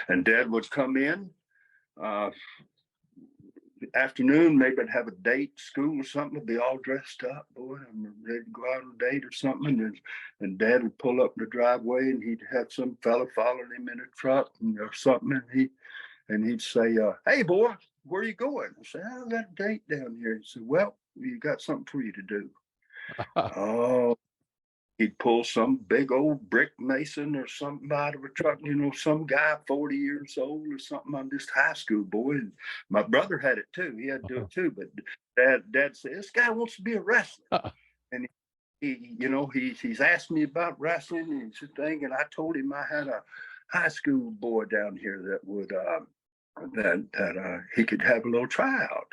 and Dad would come in. Afternoon, maybe I'd have a date, school or something, I'd be all dressed up, boy, I'm ready to go out on a date or something, and Dad would pull up in the driveway, and he'd have some fella following him in a truck or something, and he'd say, "Hey, boy, where are you going?" I say, "I got a date down here." He said, "Well, we got something for you to do." Oh, he'd pull some big old brick mason or something out of a truck, some guy 40 years old or something. I'm just high school boy. And my brother had it too. He had to do it too. But dad said, "This guy wants to be a wrestler." And he's asked me about wrestling and he's a thing. And I told him I had a high school boy down here that would, he could have a little tryout.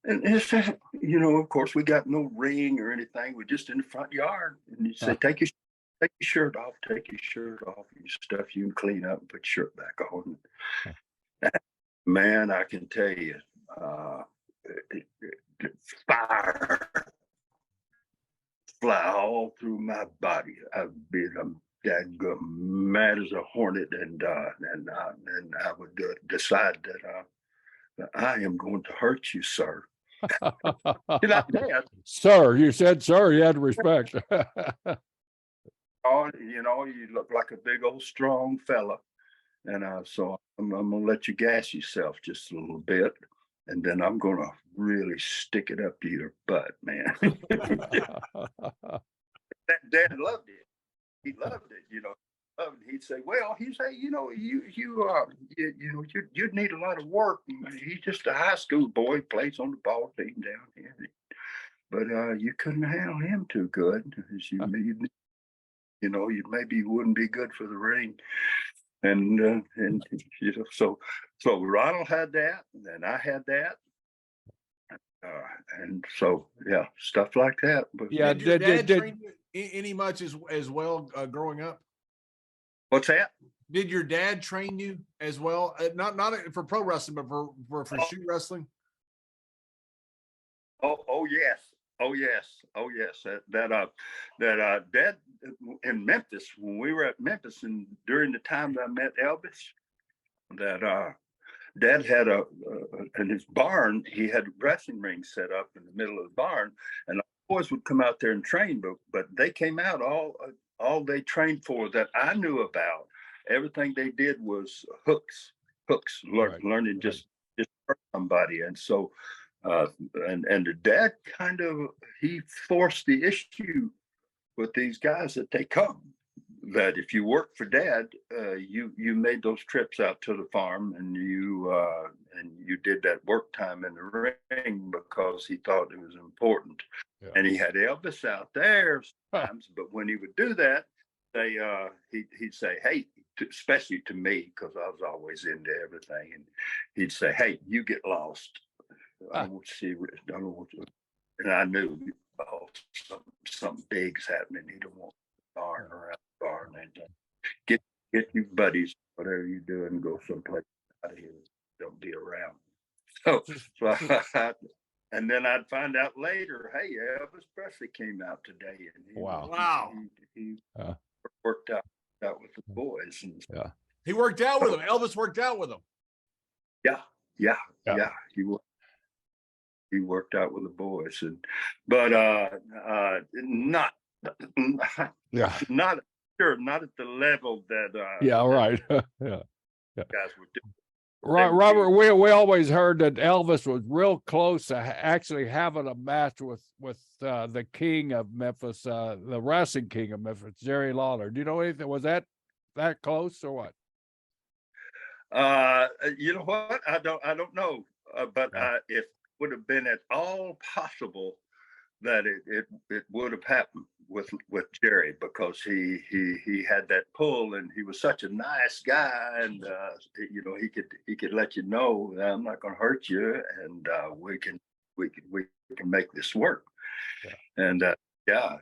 And it's, of course, we got no ring or anything. We're just in the front yard. And he said, take your shirt off, your stuff you can clean up and put your shirt back on. Man, I can tell you, fire fly all through my body. I've been dadgum mad as a hornet, and I would decide that I am going to hurt you, sir. Sir, you said sir, you had respect. Oh, you look like a big old strong fella. And so I'm gonna let you gas yourself just a little bit, and then I'm gonna really stick it up to your butt, man. Dad loved it. He loved it, He'd say, "Well," he'd say, you'd need a lot of work. He's just a high school boy, plays on the ball team down here, but you couldn't handle him too good, as you maybe wouldn't be good for the ring." And so Ronald had that, and then I had that, and so yeah, stuff like that. But yeah, did your dad train you any much as well growing up? What's that? Did your dad train you as well? Not for pro wrestling, but for shoot wrestling. Oh yes. That Dad in Memphis, when we were at Memphis, and during the time that I met Elvis, that Dad had in his barn, he had a wrestling ring set up in the middle of the barn, and the boys would come out there and train, but they came out all they trained for that I knew about. Everything they did was hooks, learning just hurt somebody, and so. And the dad he forced the issue with these guys that they come, that if you worked for Dad, you made those trips out to the farm, and you did that work time in the ring because he thought it was important. Yeah. And he had Elvis out there sometimes, but when he would do that, he'd say, "Hey," especially to me, because I was always into everything, and he'd say, "Hey, you get lost. I don't want to see." And I knew something big's happening. He don't want the barn around the barn, and get your buddies, whatever you do, and go someplace out of here. Don't be around. So and then I'd find out later, hey, Elvis Presley came out today, and he worked out with the boys, and he worked out with them. Elvis worked out with them. Yeah. He worked out with the boys, but not at the level that guys were doing. Robert, we always heard that Elvis was real close to actually having a match with the king of Memphis, the wrestling king of Memphis, Jerry Lawler. Do you know anything? Was that close or what? You know what? I don't know, but if would have been at all possible that it would have happened with Jerry, because he had that pull, and he was such a nice guy, and he could let you know, "I'm not going to hurt you, and we can make this work." Yeah. And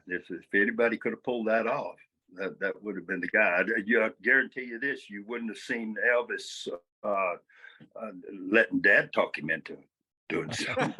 if anybody could have pulled that off, that would have been the guy. I guarantee you this: you wouldn't have seen Elvis letting Dad talk him into doing something.